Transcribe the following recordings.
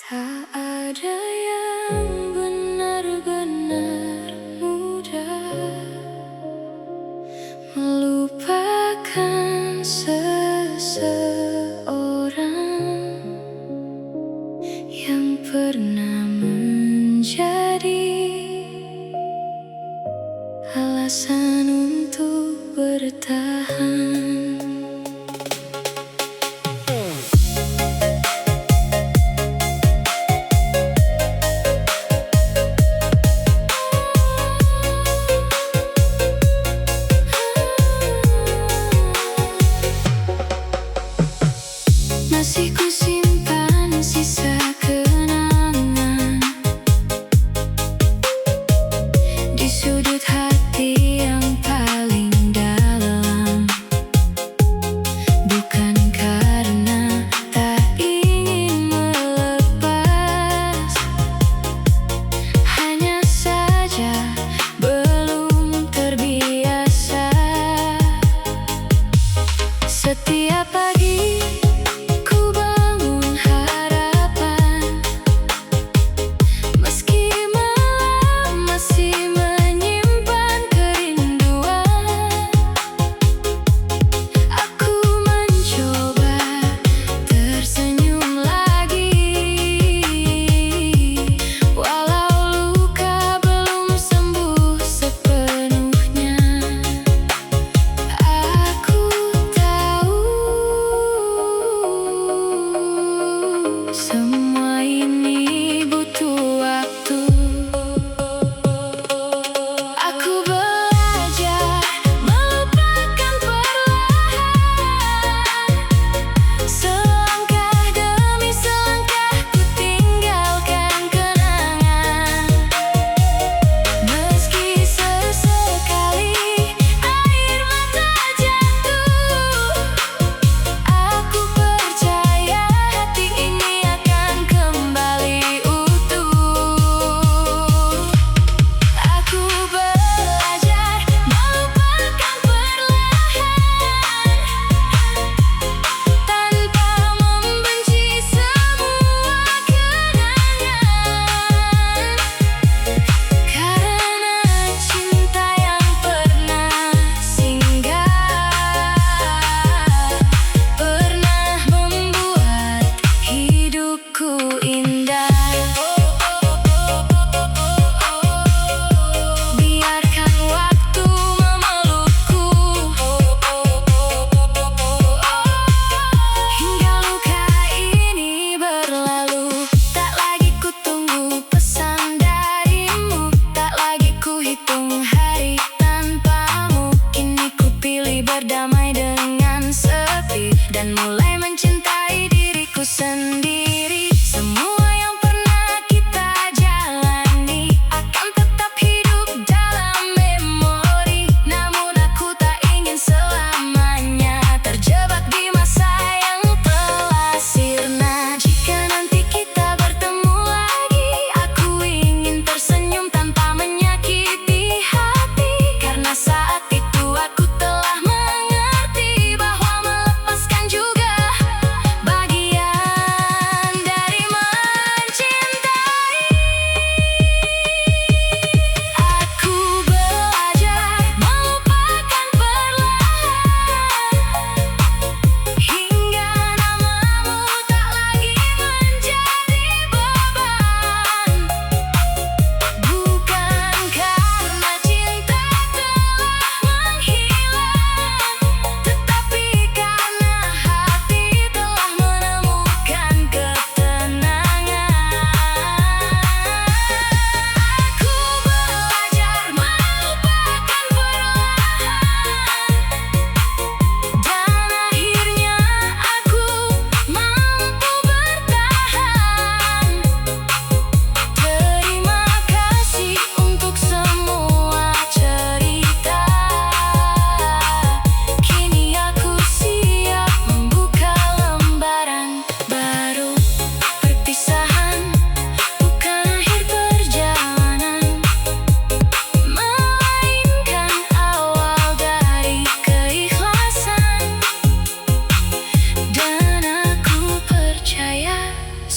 Tak ada yang benar-benar mudah melupakan seseorang yang pernah menjadi alasan untuk bertahan. Masih ku simpan sisa kenangan di sudut hati yang paling dalam. Bukan karena tak ingin melepas, hanya saja belum terbiasa. Setiap pagi semua ini butuh waktu. Aku belajar melupakan perlahan, selangkah demi selangkah ku tinggalkan kenangan. Meski sesekali air mata jatuh, aku percaya hati ini akan kembali.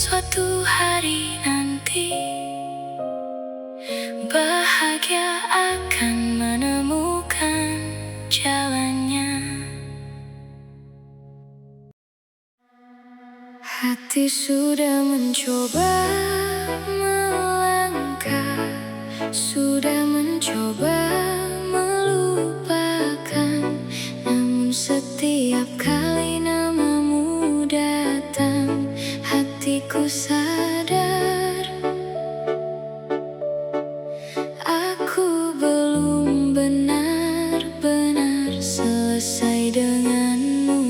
suatu hari nanti bahagia akan menemukan jalannya. Hati sudah mencoba melangkah, sudah mencoba melupakan, namun setiap kali namamu datang, hatiku sadar aku belum benar-benar selesai denganmu.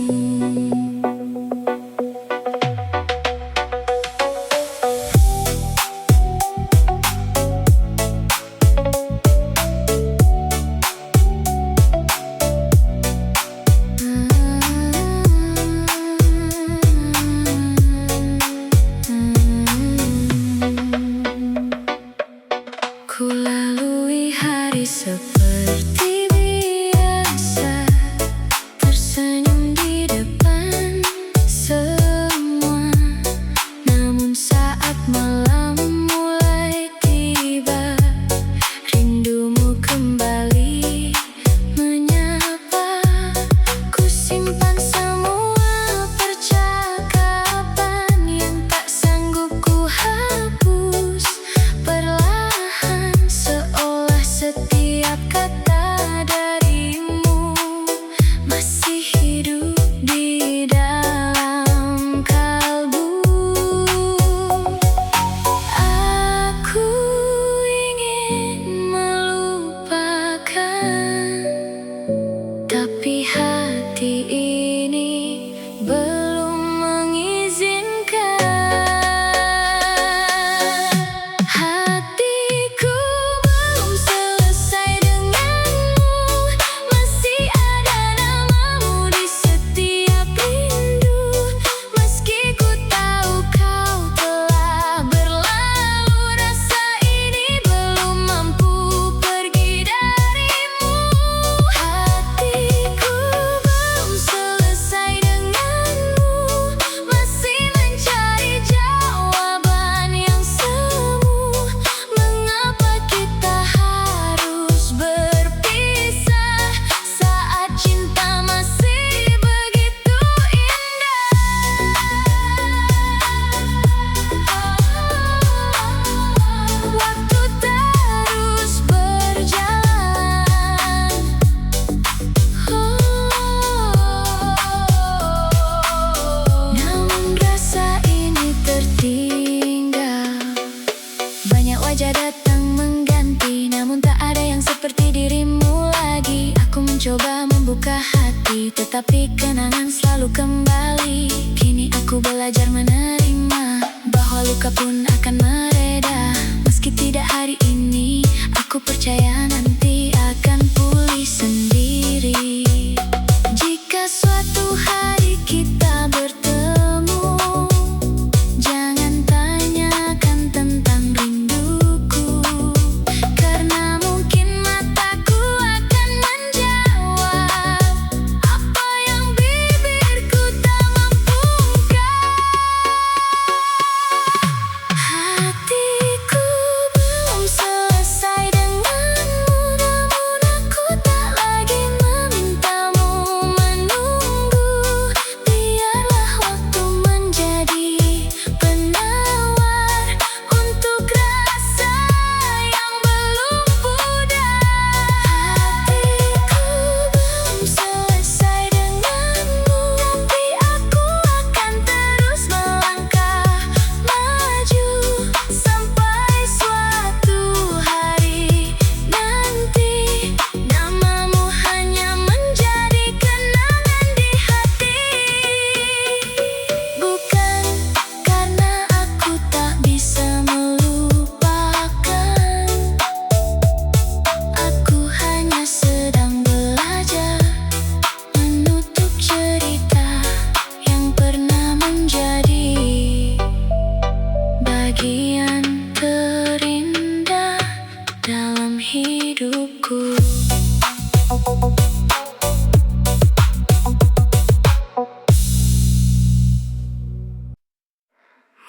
Ku lalui hari seperti biasa, tersenyum di depan semua. Namun saat malam mulai tiba, rindumu kembali menyapa. Ku simpan semua percakapan yang tak sanggup ku hapus. Perlahan seolah setiap kata darimu masih hidup di dalam kalbu. Aku ingin melupakan, tapi hati ini belum mengizinkan. Hatiku belum selesai denganmu, masih ada namamu di setiap rindu. Meski ku tahu kau telah berlalu, rasa ini belum mampu pergi darimu. Hatiku belum selesai denganmu, masih mencari jawaban yang semu. Mengapa kita harus berpisah saat cinta masih begitu indah? Waktu terus berjalan, namun rasa ini tertinggal. Banyak wajah datang mengganti, namun tak ada yang seperti dirimu lagi. Aku mencoba membuka hati, tetapi kenangan selalu kembali. Kini aku belajar menerima bahwa luka pun akan mereda. Meski tidak hari ini, aku percaya nanti akan pulih sendiri. Jika suatu hari kita bertemu, jangan tanyakan tentang rinduku, karena mungkin mataku akan menjawab apa yang bibirku tak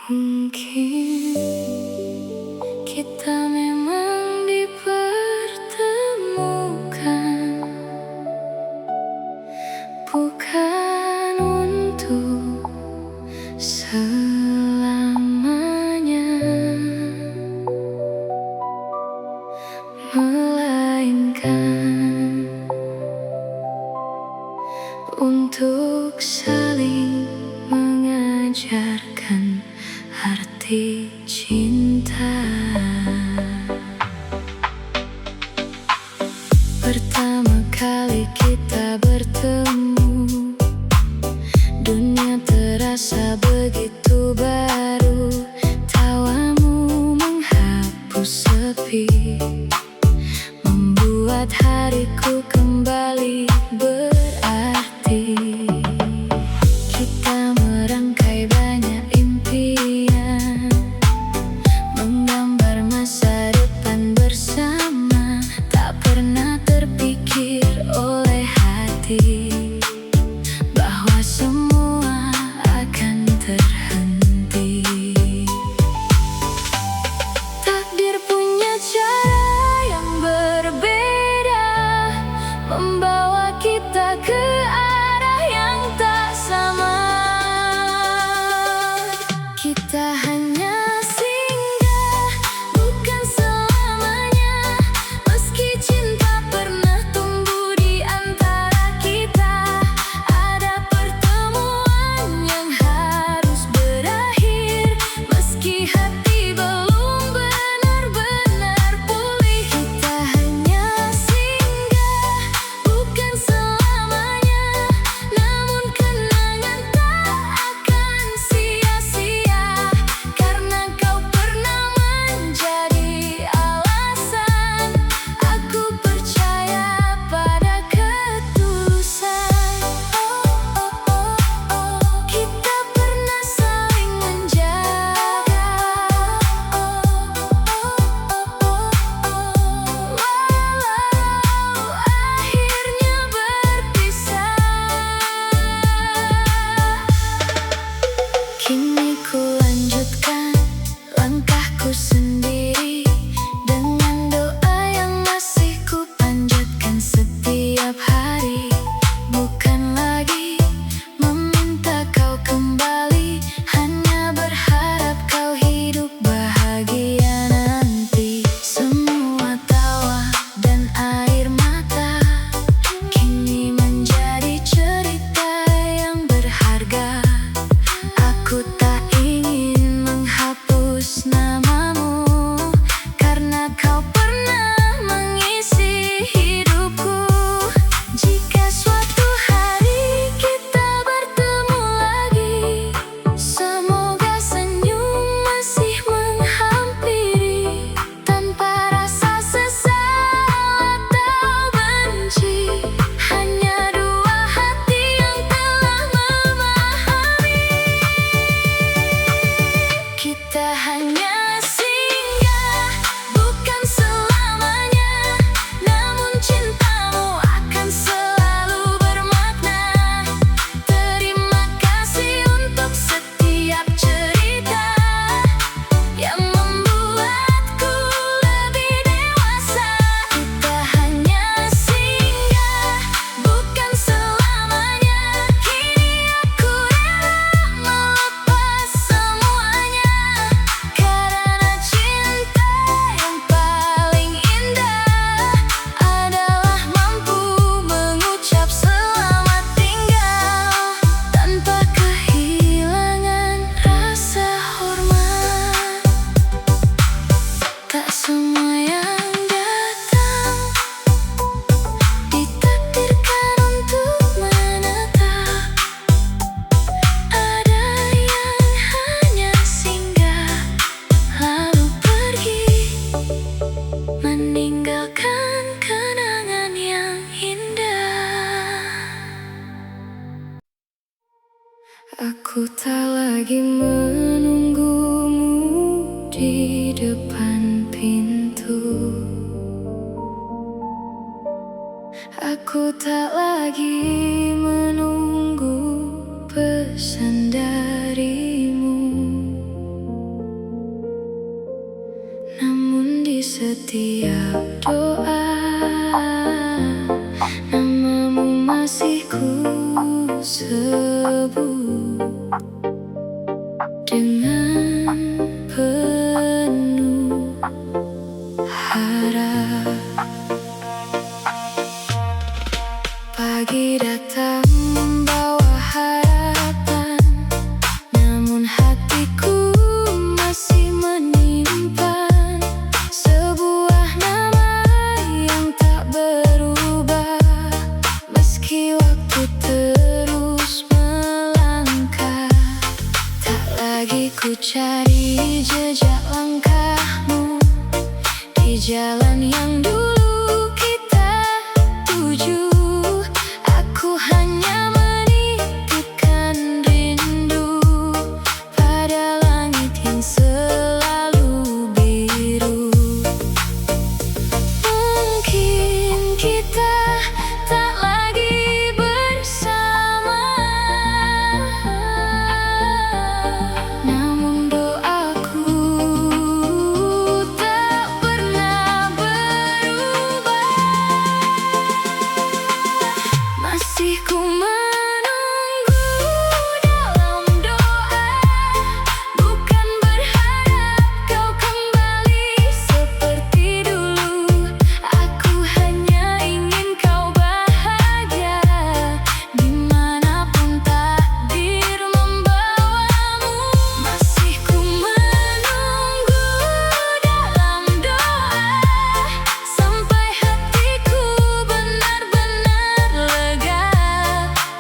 Mungkin kita memang dipertemukan bukan untuk selamanya, melainkan untuk saling mengajarkan arti cinta. Pertama kali kita bertemu, dunia terasa begitu baru. Tawamu menghapus sepi, membuat hariku kembali berarti. Kita merangkai banyak impian, menggambar masa depan bersama. Tak pernah terpikir oleh hati bahwa semua akan terhenti. Takdir punya cara yang berbeda, membawa kita ke arah yang tak sama. Kita hanya singgah, bukan selamanya. Meski cinta pernah tumbuh di antara kita, ada pertemuan yang harus berakhir. Meski hati belum benar-benar pulih, kita hanya singgah, bukan selamanya. Namun kenangan tak akan sia-sia, karena kau pernah menjadi alasan. Aku percaya pada ketulusan. Kita pernah saling menjaga, walau akhirnya berpisah. Kini ku lanjutkan langkahku sendiri, dengan doa yang masih ku panjatkan setiap hari. Bukan lagi meminta kau kembali, hanya berharap kau hidup bahagia nanti. Semua tawa dan air mata kini menjadi cerita yang berharga. Aku tak ingin menghapus namamu, karena kau pernah mengisi hidupku. Jika suatu hari kita bertemu lagi, semoga senyum masih menghampiri, tanpa rasa sesal atau benci. Hanya dua hati yang telah memahami. Kita hanya singgah, bukan selamanya. Namun cintamu akan selalu bermakna. Terima kasih untuk setiap cerita yang membuatku lebih dewasa. Kita hanya singgah, bukan selamanya. Kini aku rela melepas semuanya, karena cinta yang paling indah adalah mampu mengucap selamat tinggal tanpa kehilangan rasa hormat. Tak semua yang datang ditakdirkan untuk menetap. Ada yang hanya singgah lalu pergi, meninggalkan kenangan yang indah. Aku tak lagi menunggumu di depan pintu. Aku tak lagi menunggu pesan darimu. setiap doa. Namamu masih ku sebut dengan penuh harap. Pagi datang membawa harapan, namun hatiku masih menyimpan sebuah nama yang tak berubah. Meski waktu terus melangkah, tak lagi ku cari jejak langkahmu di jalan yang dulu kita tuju. Aku hanya menitipkan rindu pada langit yang selalu biru. Mungkin kita tak lagi bersama, namun doaku tak pernah berubah. Masih ku menunggu dalam doa, bukan berharap kau kembali seperti dulu. Aku hanya ingin kau bahagia dimanapun takdir membawamu. Masih ku menunggu dalam doa sampai hatiku benar-benar lega,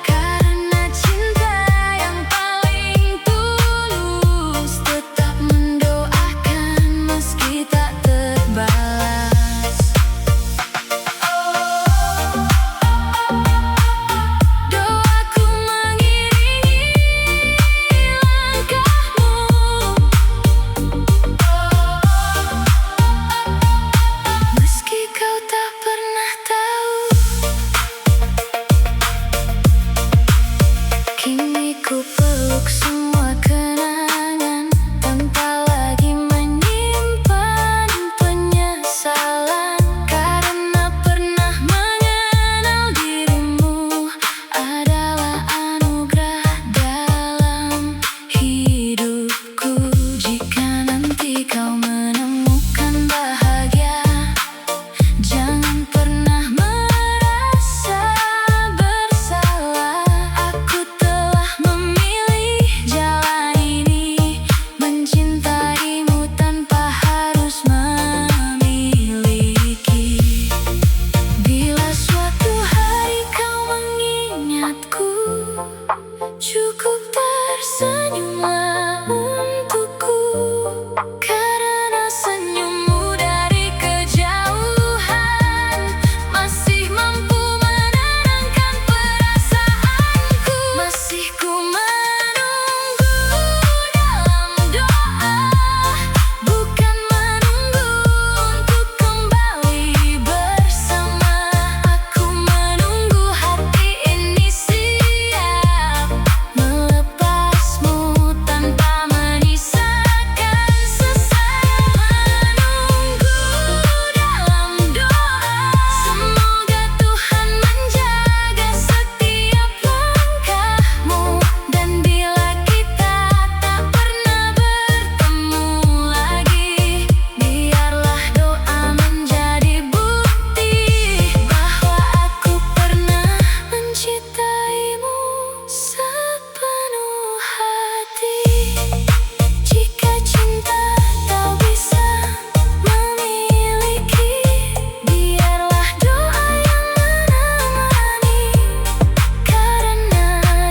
karena cinta yang paling tulus tetap mendoakan meski tak terbalas. Doaku mengiringi langkahmu, meski kau tak pernah tahu. Kini ku peluk semua kenangan tanpa lagi menyimpan penyesalan, karena pernah mengenal dirimu adalah anugerah dalam hidupku. Jika nanti kau menemukan bahagia, jangan pernah merasa bersalah. Aku telah memilih jalan ini, mencintaimu tanpa harus memiliki. Bila suatu hari kau mengingatku, cukup tersenyumlah untukku, karena senyummu dari kejauhan masih mampu menenangkan perasaanku. Masih ku menunggu dalam doa, bukan menunggu untuk kembali bersama. Aku menunggu hati ini siap melepasmu tanpa menyisakan sesal. Menunggu dalam doa, semoga Tuhan menjaga setiap langkahmu. Dan bila kita tak pernah bertemu lagi, biarlah doa menjadi bukti bahwa aku pernah mencintaimu sepenuh hati. Jika cinta tak bisa memiliki, biarlah doa yang menemani, karena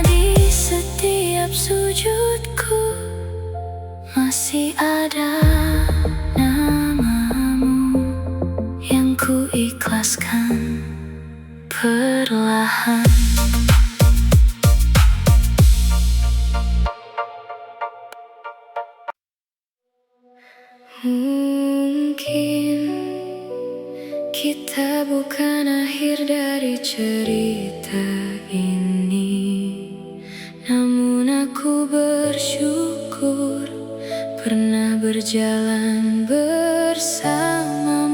di setiap sujudku masih ada namamu yang ku ikhlaskan perlahan. Mungkin kita bukan akhir dari cerita ini, namun aku bersyukur pernah berjalan bersamamu.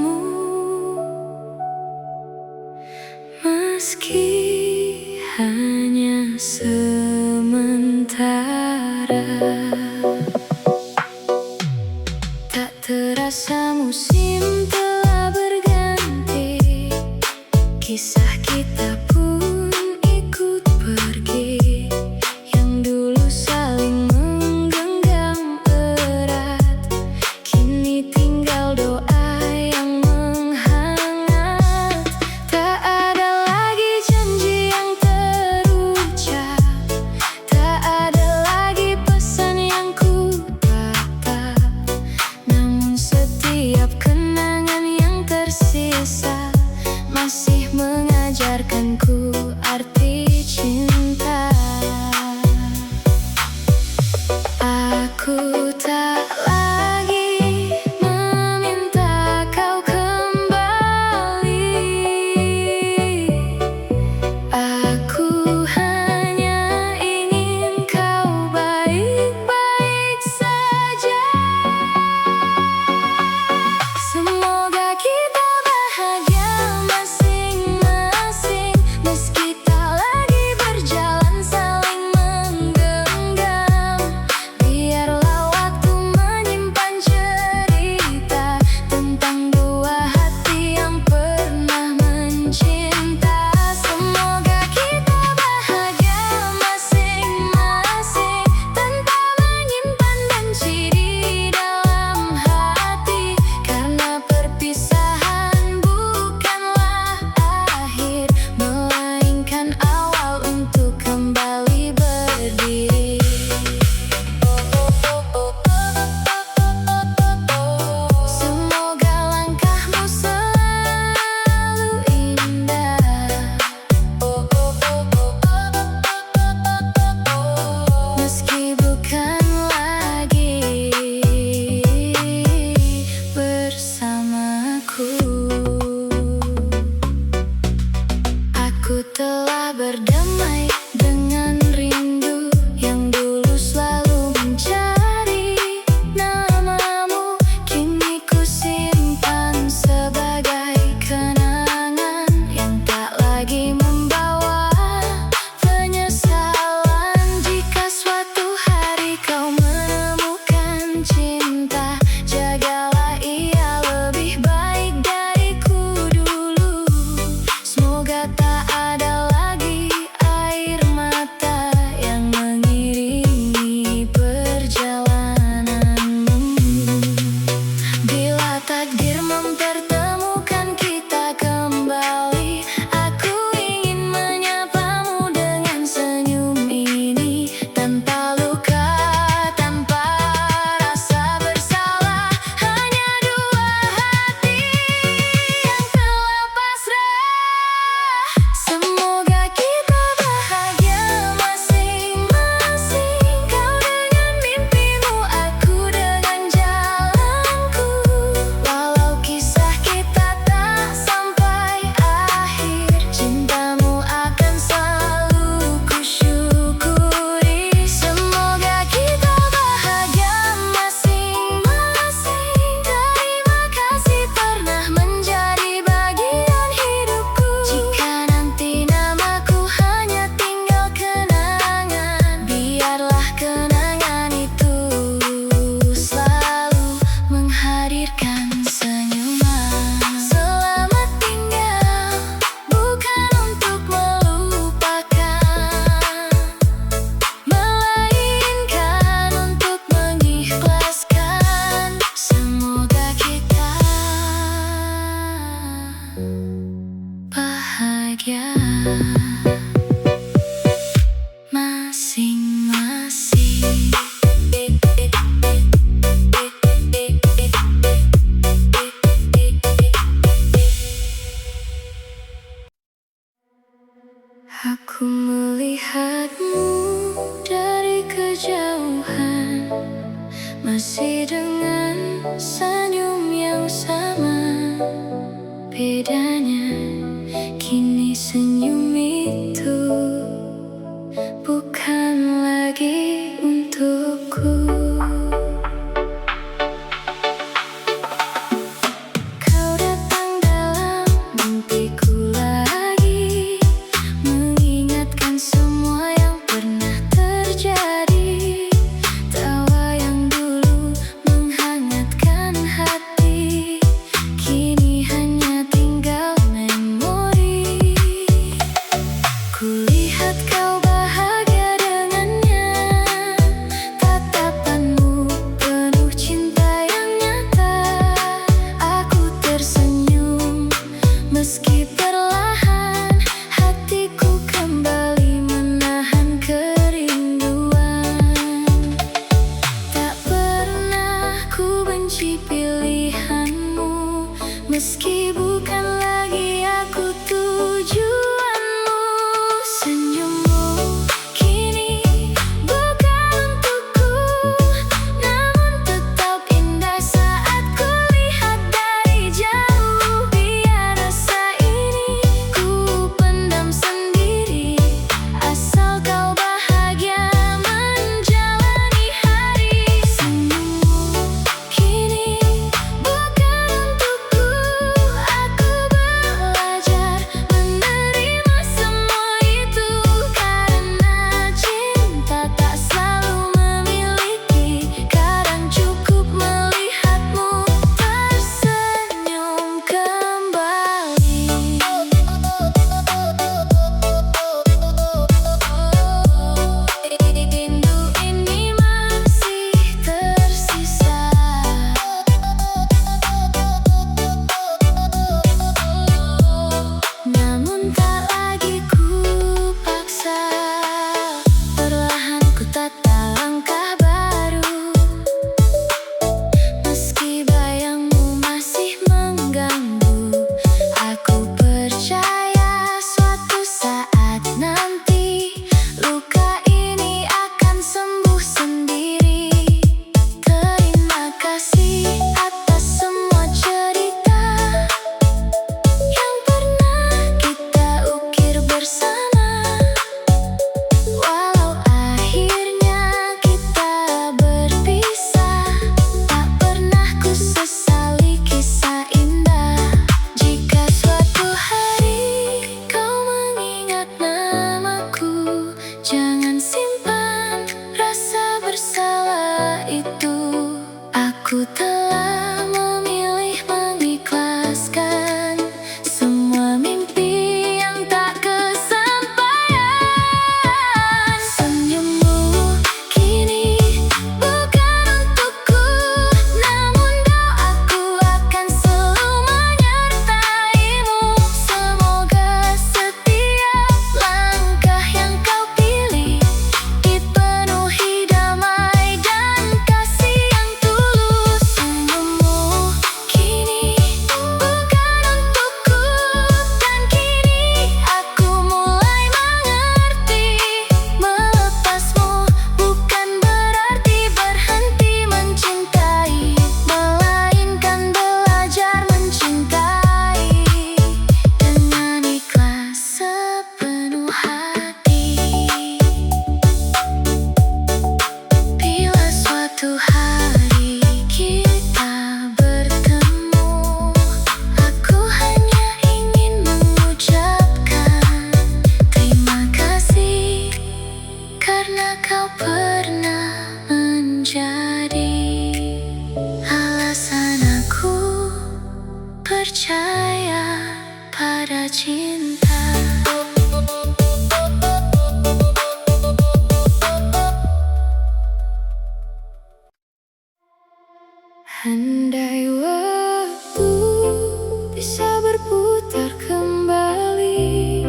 masih dengan senyum yang sama. Bedanya kini senyum itu bukan lagi untukku. Kau datang dalam mimpiku lagi, mengingatkan semua yang pernah terjadi. Tawa yang dulu menghangatkan hati, kini hanya tinggal memori. Kulihat kau bahagia dengannya, tatapanmu penuh cinta yang nyata. Aku tersenyum meski perlahan, hatiku kembali menahan kerinduan. Tak pernah ku benci pilihanmu, meski bukan lagi aku tujuanmu. Senyummu kini bukan untukku, namun tetap indah saat kulihat dari jauh. Biar rasa ini ku pendam sendiri, asal kau bahagia menjalani hari. Senyummu kini bukan untukku, aku belajar menerima semua itu. Karena cinta tak selalu memiliki, kadang cukup melihatmu tersenyum kembali. Rindu ini masih tersisa, namun tak lagi ku paksa. Perlahan ku tata langkah baru, meski bayangmu masih mengganggu. Aku percaya suatu saat nanti luka ini akan sembuh sendiri. Terima kasih atas semua cerita yang pernah kita ukir bersama. Walau akhirnya kita berpisah, tak pernah ku sesali kisah indah. Jika suatu hari kau mengingat namaku, jangan simpan rasa bersalah itu. Aku telah memilih mengikhlaskan semua mimpi yang tak kesampaian. Senyummu kini bukan untukku, namun doaku akan selalu menyertaimu. Semoga setiap langkah yang kau pilih dipenuhi damai dan kasih yang tulus. Senyummu kini bukan untukku, dan kini aku mulai mengerti. Melepasmu bukan berarti berhenti mencintai, melainkan belajar mencintai dengan ikhlas sepenuh hati. Bila suatu hari kita bertemu, aku hanya ingin mengucapkan terima kasih, karena kau pernah menjadi alasan aku percaya pada cinta. Andai waktu bisa berputar kembali,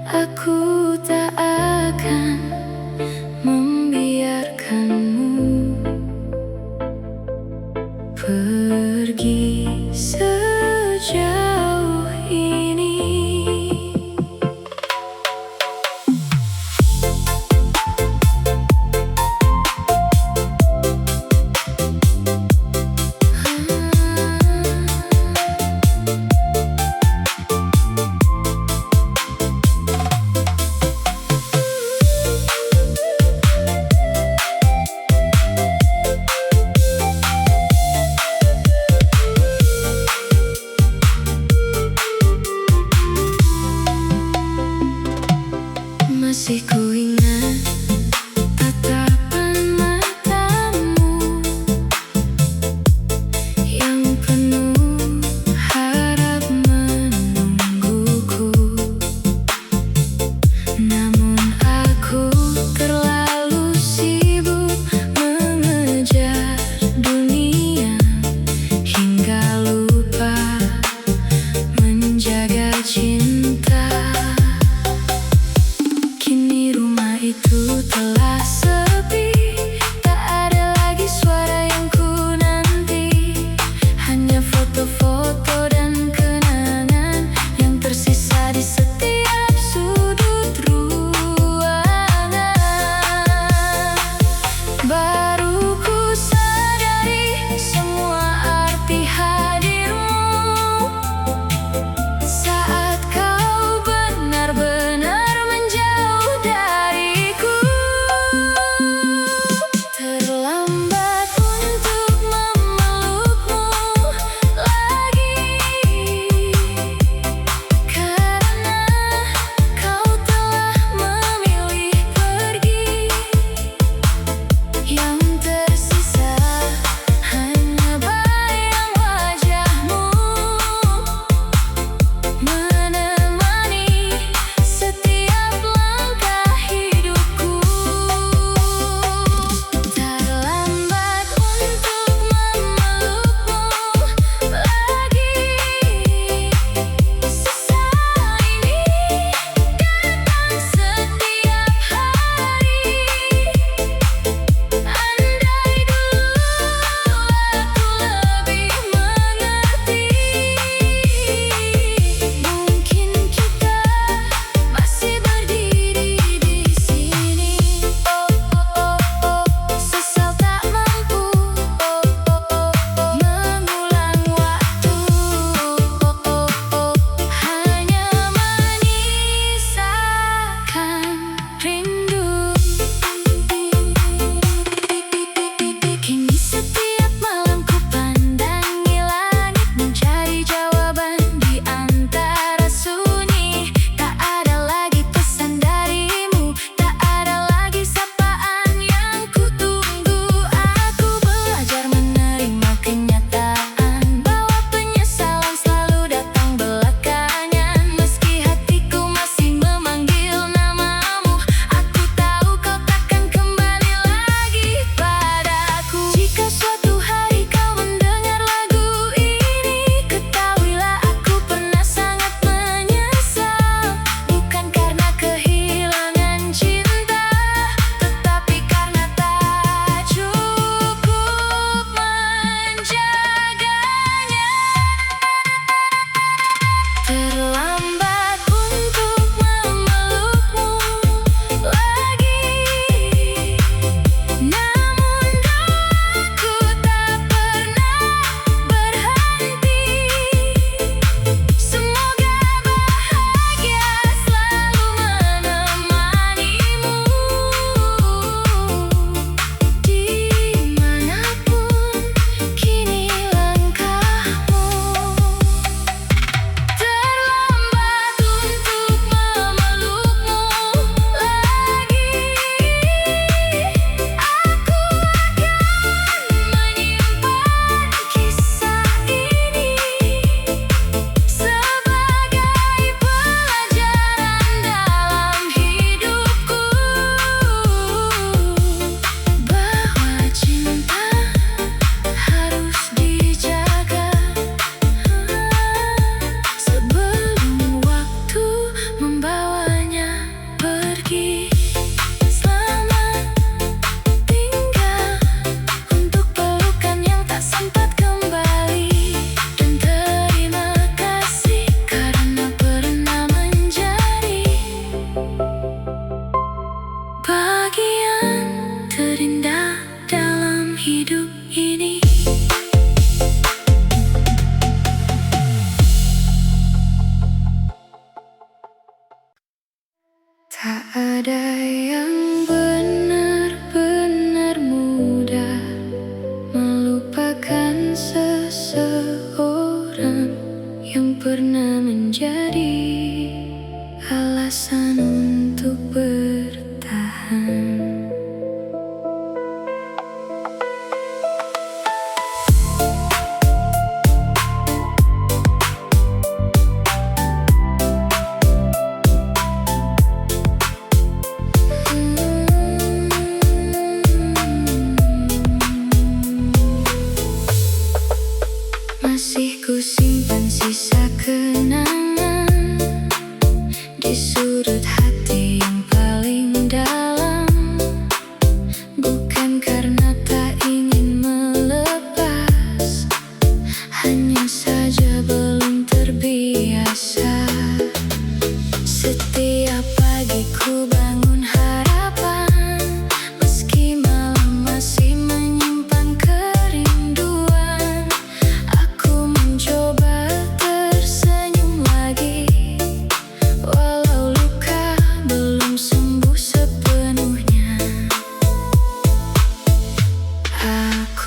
aku tak akan membiarkanmu pergi sejauh ini.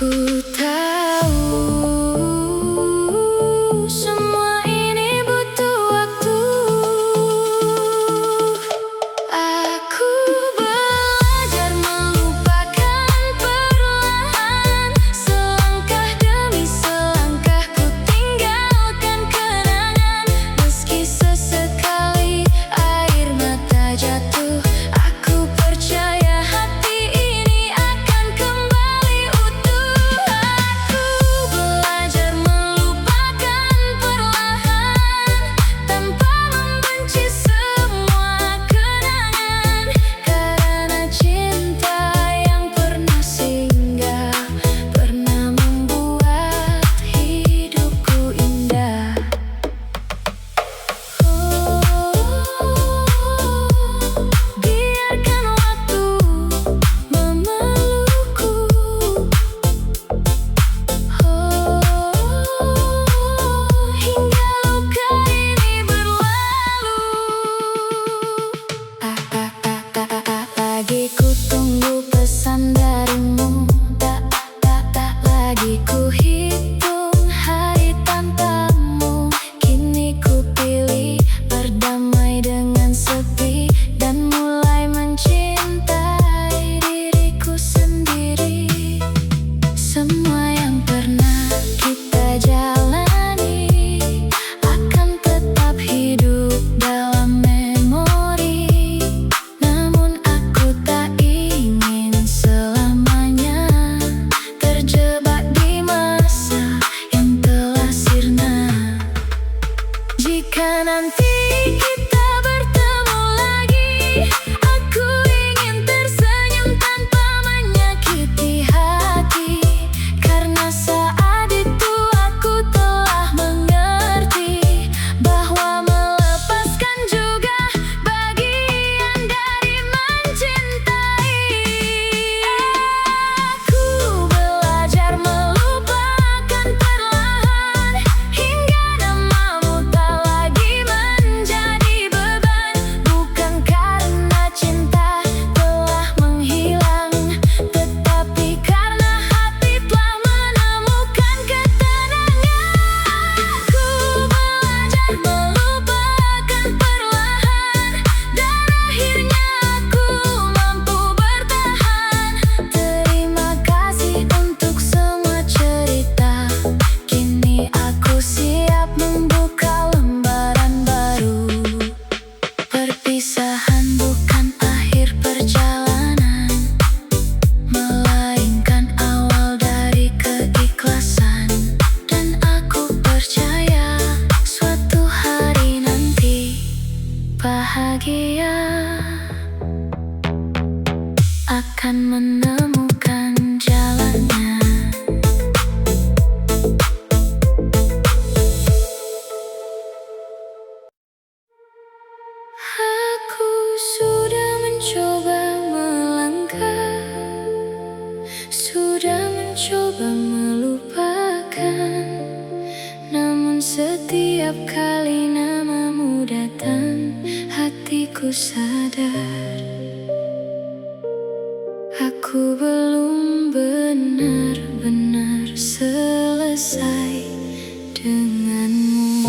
Aku tahu semua ini butuh waktu. Aku belajar melupakan perlahan. Selangkah demi selangkah ku tinggalkan kenangan. Meski sesekali air mata jatuh, aku percaya hati ini akan kembali utuh. Aku belajar melupakan perlahan, tanpa membenci semua kenangan. Karena cinta yang pernah singgah pernah membuat hidupku indah. Biarkan waktu memelukku. Hingga luka ini berlalu. Lagi ku tunggu pesan darimu. Tak lagi ku hitung hari tanpamu. Kini ku pilih berdamai dengan sepi dan mulai mencintai diriku sendiri. Semua yang pernah kita jalani akan tetap hidup dalam memori. Namun aku tak ingin selamanya terjebak di masa yang telah sirna. Jika nanti kita bertemu lagi, aku ingin tersenyum tanpa menyakiti hati. Karena saat itu aku telah mengerti bahwa melepaskan juga bagian dari mencintai. Aku belajar melupakan perlahan, hingga namamu tak lagi menjadi beban. Bukan karena cinta telah menghilang, tetapi karena hati telah menemukan ketenangan. Aku belajar melupakan perlahan, dan akhirnya aku mampu bertahan. Terima kasih untuk semua cerita. Kini aku siap membuka lembaran baru. Perpisahan bukan akhir perjalanan, melainkan awal dari keikhlasan. Dan aku percaya suatu hari nanti bahagia akan menemukan jalannya. Aku sudah mencoba melangkah, sudah mencoba melupakan. Namun setiap kali namamu datang, hatiku sadar aku belum benar-benar selesai denganmu.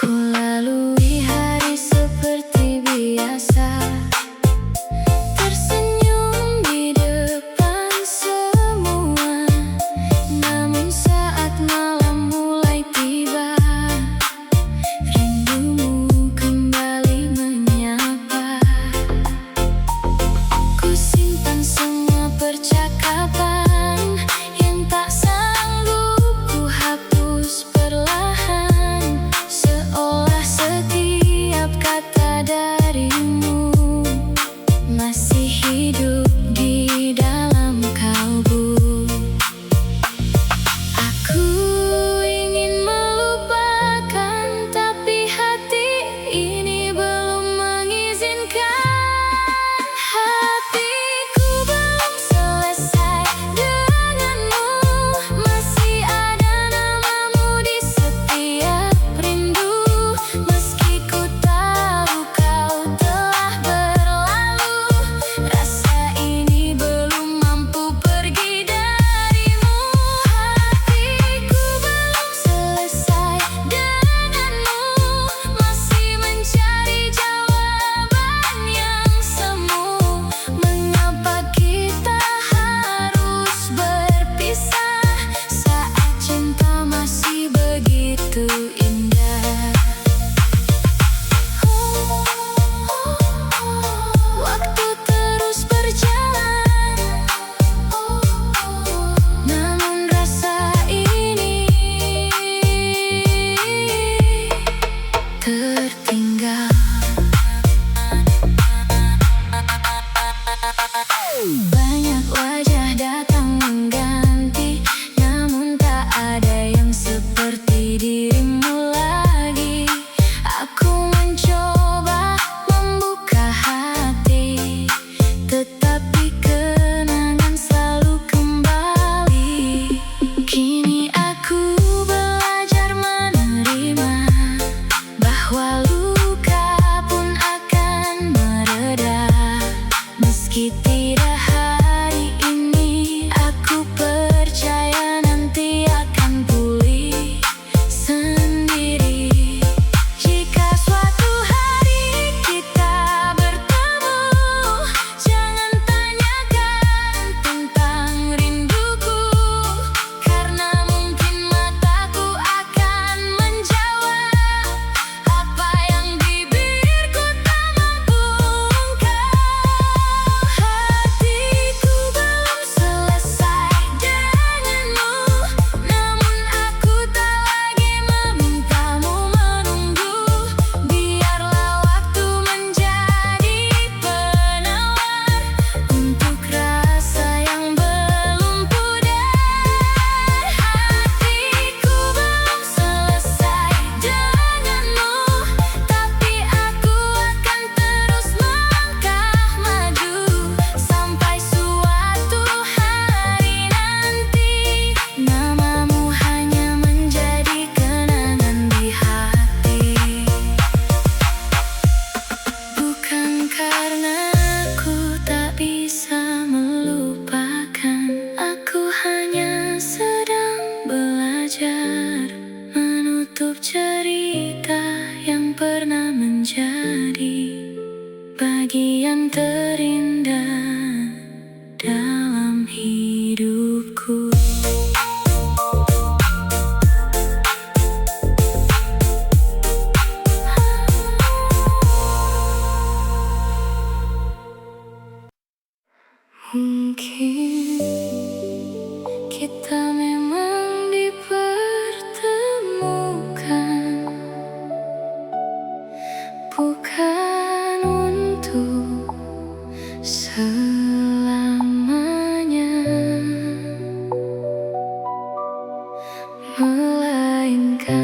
Ku lalui hari seperti biasa, tersenyum di depan semua. Namun saat malam mulai tiba, rindumu kembali menyapa. Ku simpan semua percakapan yang tak sanggup ku hapus perlahan. Seolah setiap kata darimu masih hidup di dalam kalbu. Aku ingin melupakan, tapi hati tertinggal. Banyak wajah datang mengganti, namun tak ada yang seperti dirimu lagi. Aku mencoba membuka hati, tetapi kenangan selalu kembali. Kini aku belajar menerima bahwa luka pun akan mereda. Meski tidak hari ini, aku percaya nanti akan pulih sendiri. Jika suatu hari kita bertemu, jangan tanyakan tentang rinduku, karena mungkin mataku akan menjawab apa yang bibirku tak mampu ungkap. Hatiku belum selesai denganmu, namun aku tak lagi memintamu menunggu. Biarlah waktu menjadi penawar untuk rasa yang belum pudar. Hatiku belum selesai denganmu, tapi aku akan terus melangkah maju sampai suatu hari nanti namamu hanya menjadi kenangan di hati. Bukan karena aku tak bisa melupakan, aku hanya sedang belajar menutup cerita yang pernah menjadi bagian terindah dalam hidupku. Mungkin kita memang dipertemukan bukan untuk selamanya, melainkan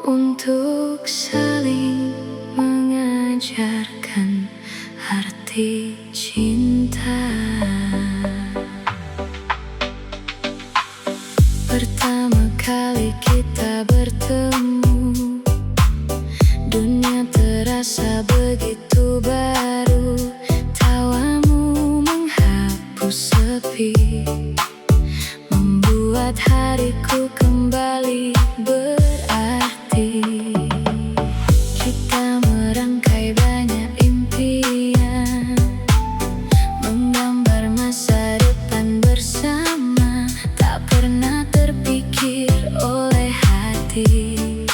untuk saling mengajarkan arti cinta. Pertama kali kita bertemu, dunia terasa begitu baru. Tawamu menghapus sepi, membuat hariku kembali berarti. Kita merangkai banyak impian, menggambar masa depan bersama, tak pernah terpikir oleh hati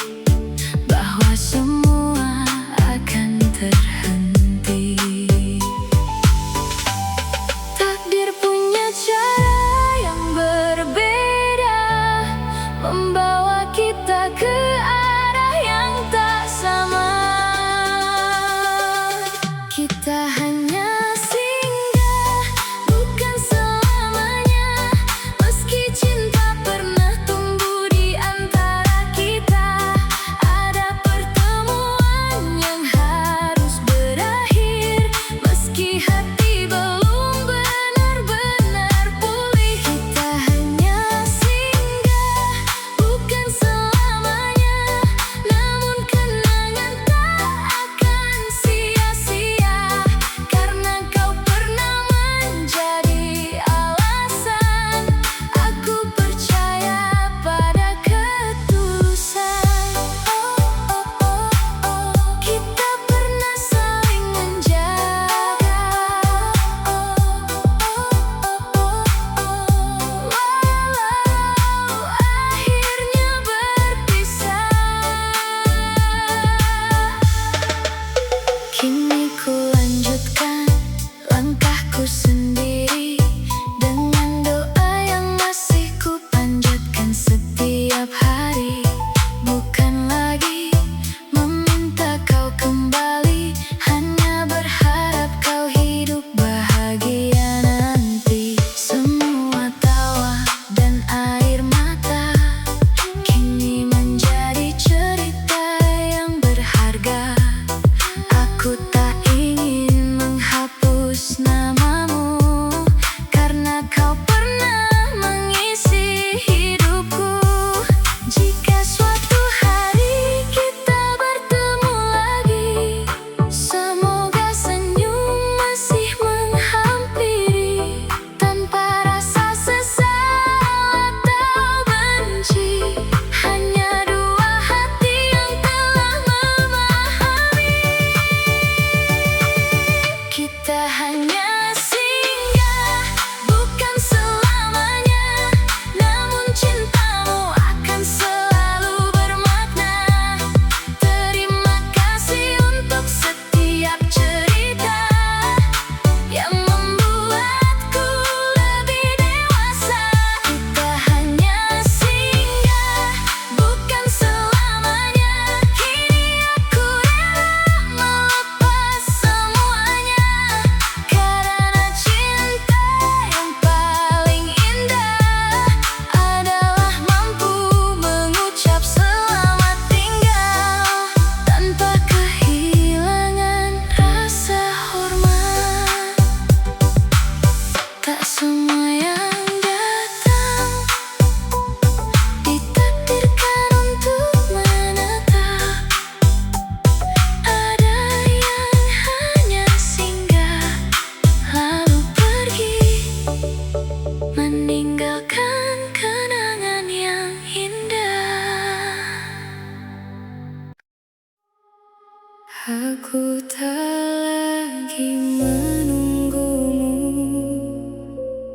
Aku tak lagi menunggumu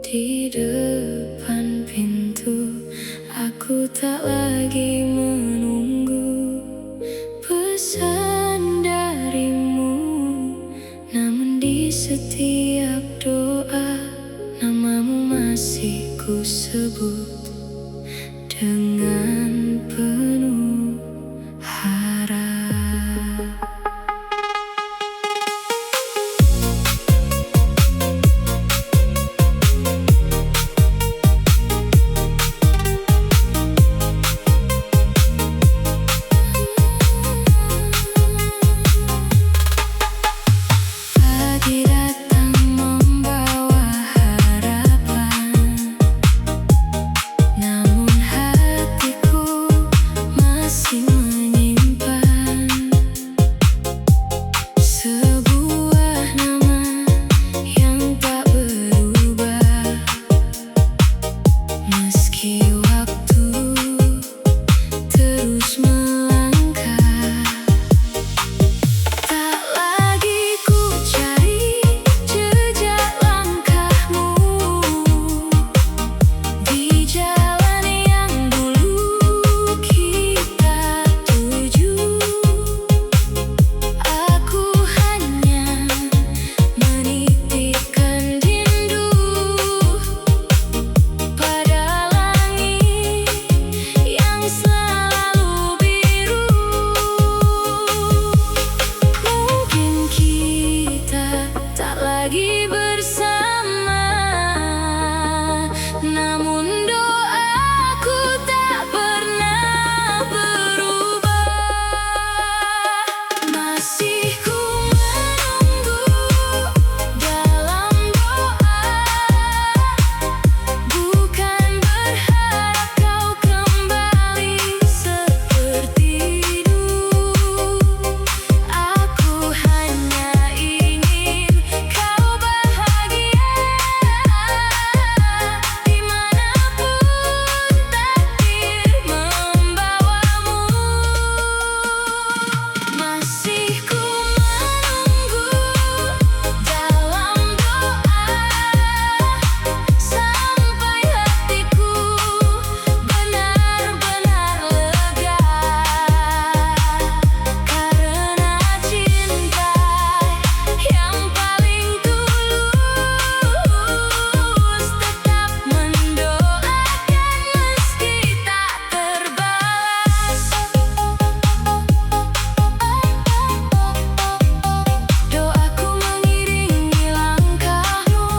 di depan pintu. Aku tak lagi menunggu pesan darimu. Namun di setiap doa, namamu masih ku sebut dengan penuh harap. Pagi datang membawa harapan, namun hatiku masih menyimpan sebuah nama yang tak berubah. Meski waktu terus melangkah, tak lagi ku cari jejak langkahmu di jalan yang dulu kita tuju. Aku hanya menitipkan rindu pada langit yang selalu biru. Mungkin kita tak lagi bersama, namun doaku tak pernah berubah. Masih ku menunggu dalam doa, bukan berharap kau kembali seperti dulu. Aku hanya ingin kau bahagia dimanapun takdir membawamu. Masih ku menunggu dalam doa sampai hatiku benar-benar lega, karena cinta yang paling tulus tetap mendoakan meski tak terbalas. Doaku mengiringi langkahmu,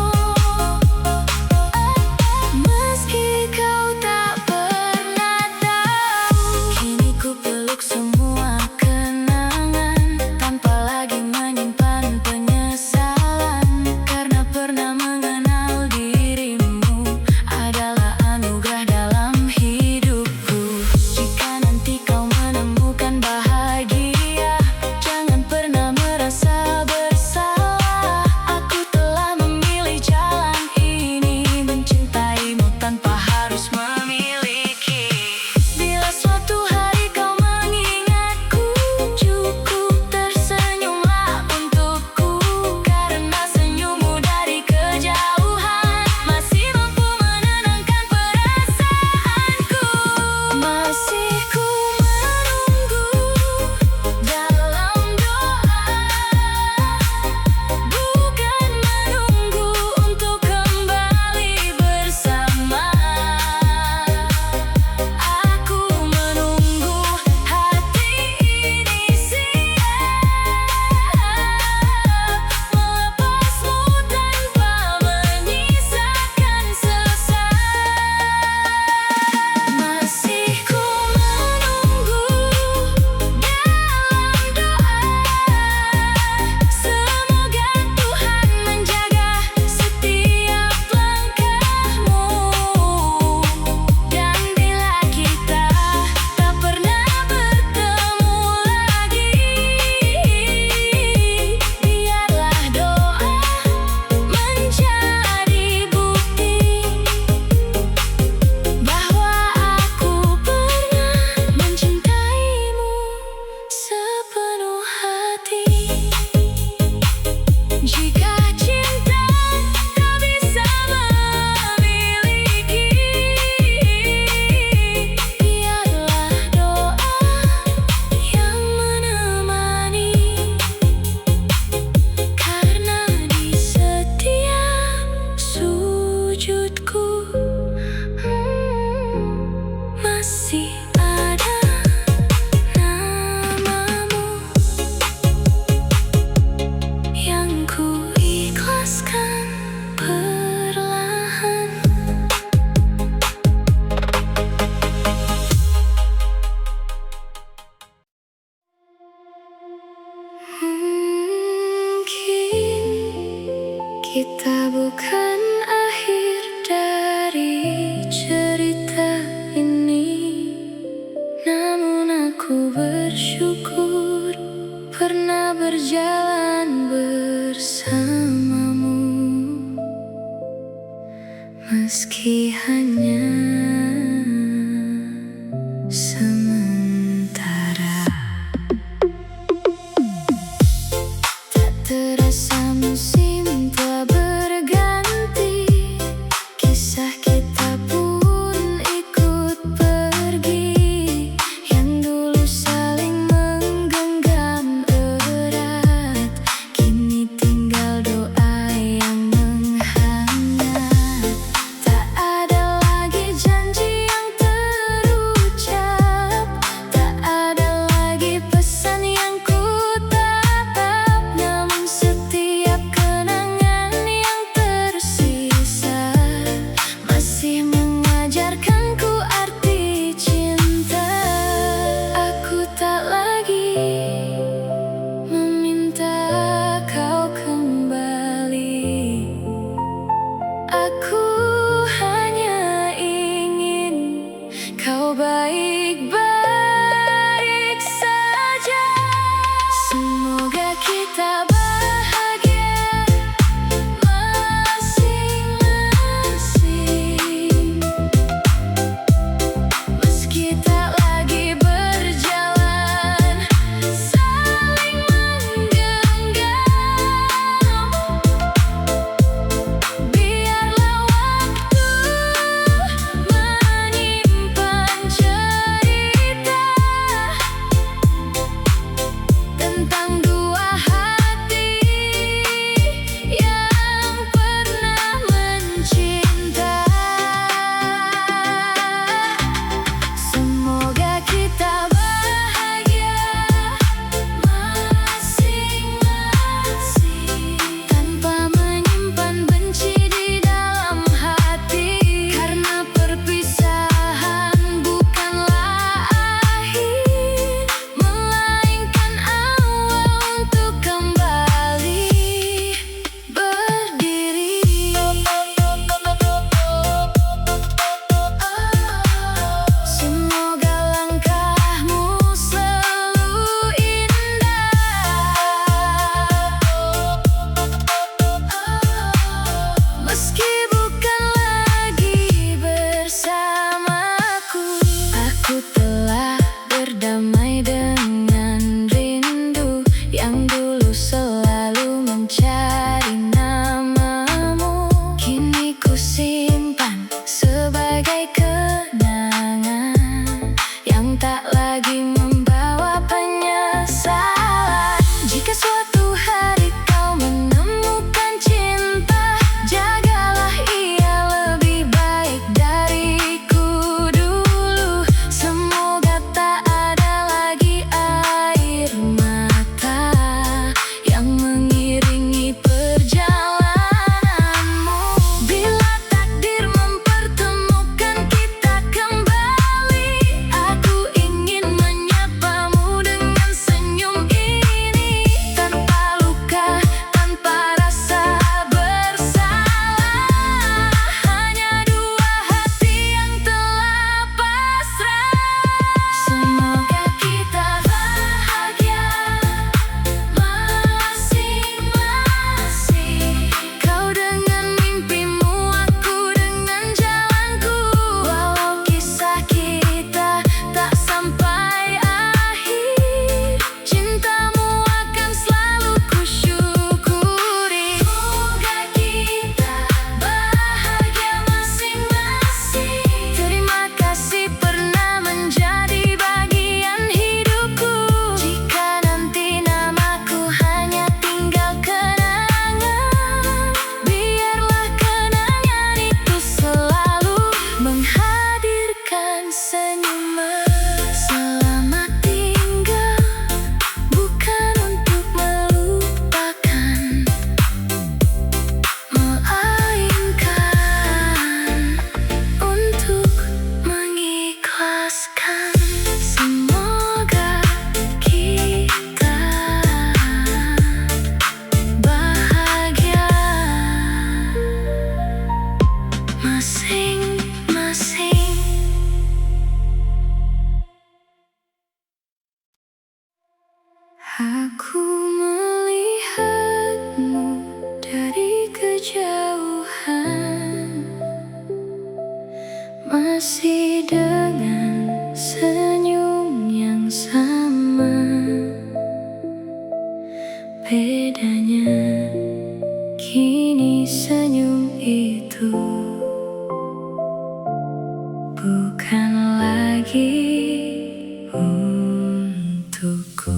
meski kau tak pernah tahu. Kini ku peluk semua kenangan tanpa lagi menyimpan penyesalan, karena pernah mengenal dirimu adalah anugerah dalam hidupku. Jika nanti kau menemukan bahagia, jangan pernah merasa bersalah. Aku telah memilih jalan ini, mencintaimu tanpa harus memiliki. Bila suatu hari kau mengingat Aku melihatmu dari kejauhan, masih dengan senyum yang sama. Bedanya kini senyum itu bukan lagi untukku.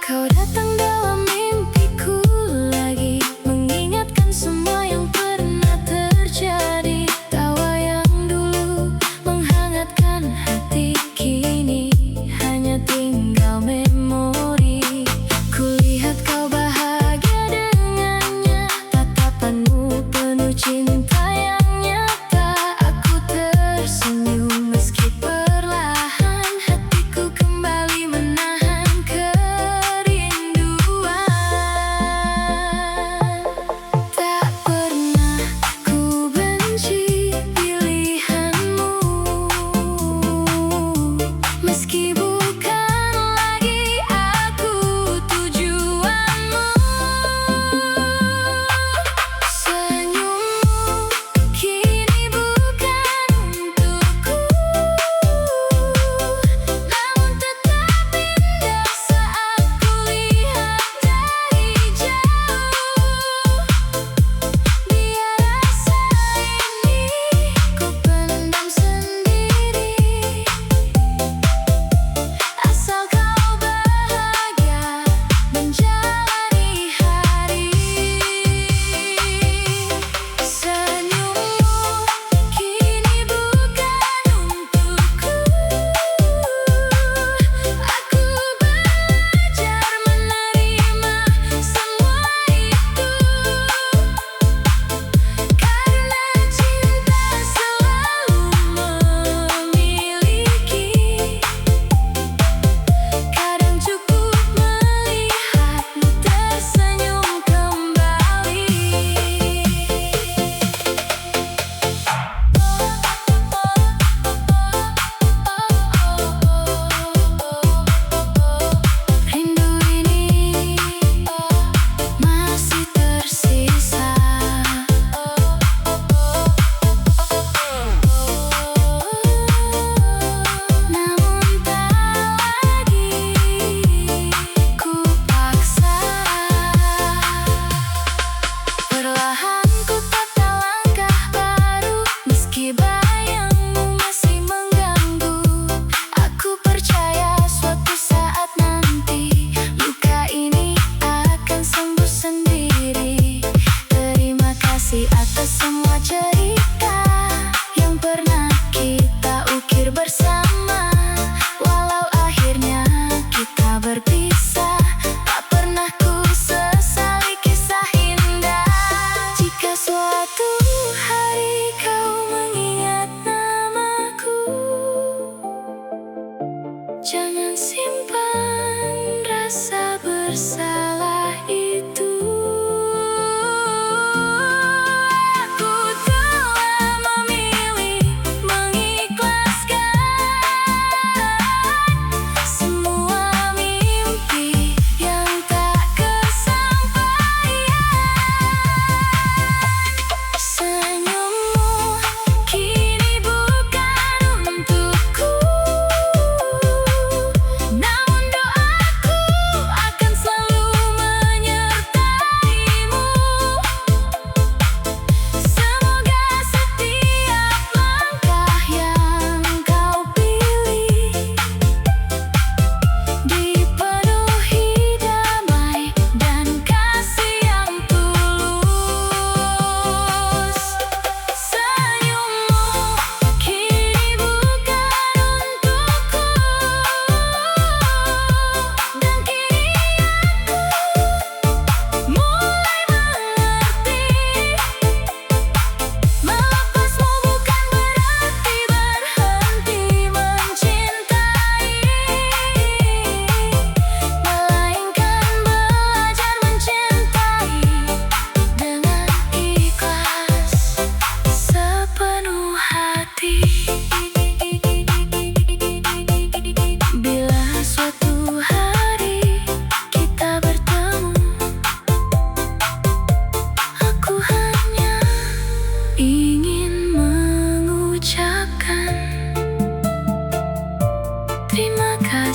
Kau datang dalam mimpiku lagi, mengingatkan semua yang pernah terjadi. Tawa yang dulu menghangatkan hati, kini hanya tinggal memori. Kulihat kau bahagia dengannya, tatapanmu penuh cinta yang nyata. Aku tersenyum meski perlahan, hatiku kembali menahan kerinduan. Tak pernah ku benci pilihanmu, meski bukan lagi aku tujuanmu. Senyummu kini bukan untukku, namun tetap indah saat kulihat dari jauh. Biar rasa ini ku pendam sendiri, asal kau bahagia menjalani hari. Senyummu kini bukan untukku, aku belajar menerima semua itu, karena cinta selalu memiliki. Kadang cukup melihatmu tersenyum kembali. Rindu ini masih tersisa, namun tak lagi ku paksa. Perlahan ku tata langkah baru, meski bayangmu masih mengganggu. Aku percaya suatu saat nanti luka ini akan sembuh sendiri. Terima kasih atas semua cerita yang pernah kita ukir bersama. Walau akhirnya kita berpisah, tak pernah ku sesali kisah indah. Jika suatu hari kau mengingat namaku, jangan simpan rasa bersalah itu. Aku telah memilih mengikhlaskan semua mimpi yang tak kesampaian. Senyummu kini bukan untukku, namun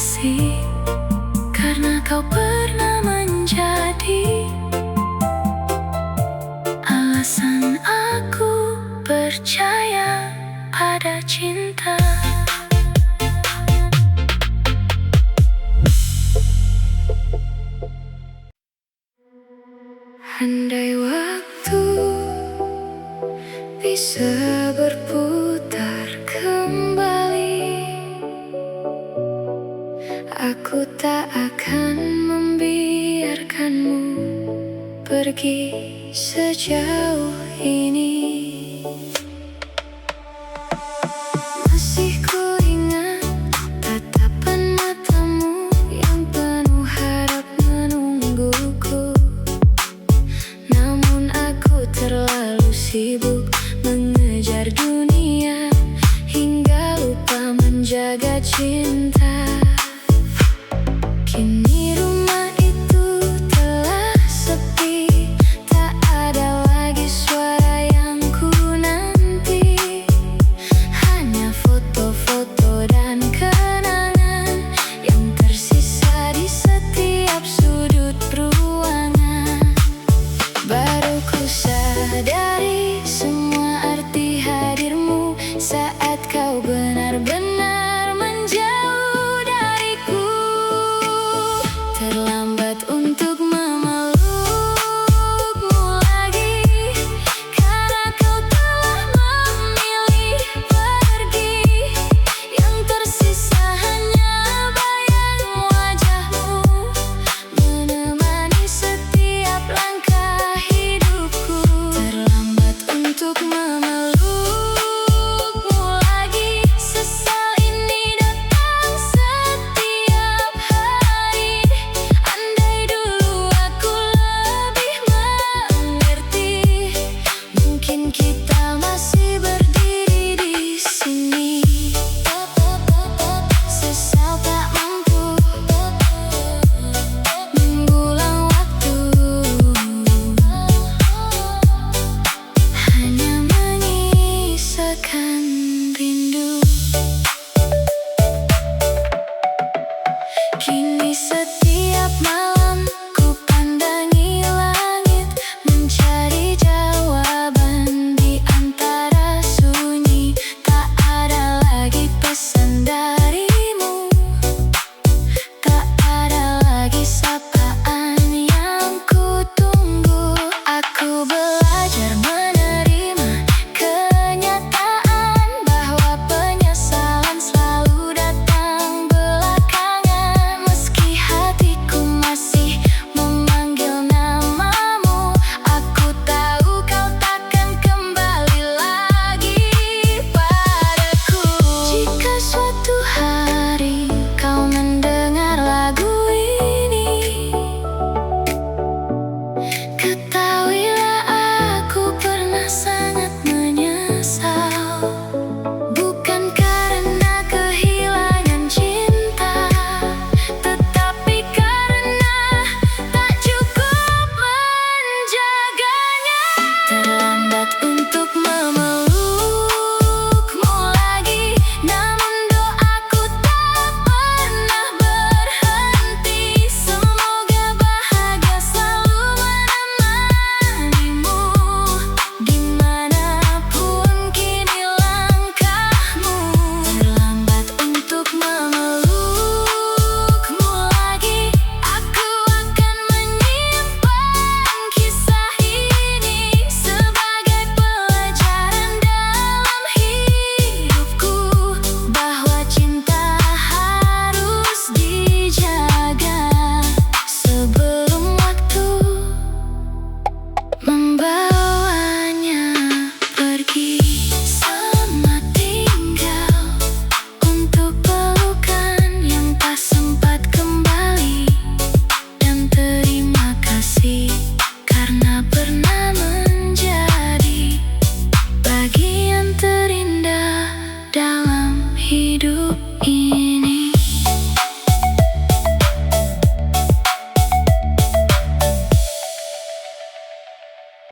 kasih, karena kau pernah menjadi alasan aku percaya pada cinta. Andai waktu bisa berputar kembali, aku tak akan membiarkanmu pergi sejauh ini. Masih ku ingat tatapan matamu yang penuh harap menungguku. Namun aku terlalu sibuk mengejar dunia hingga lupa menjaga cinta. Kini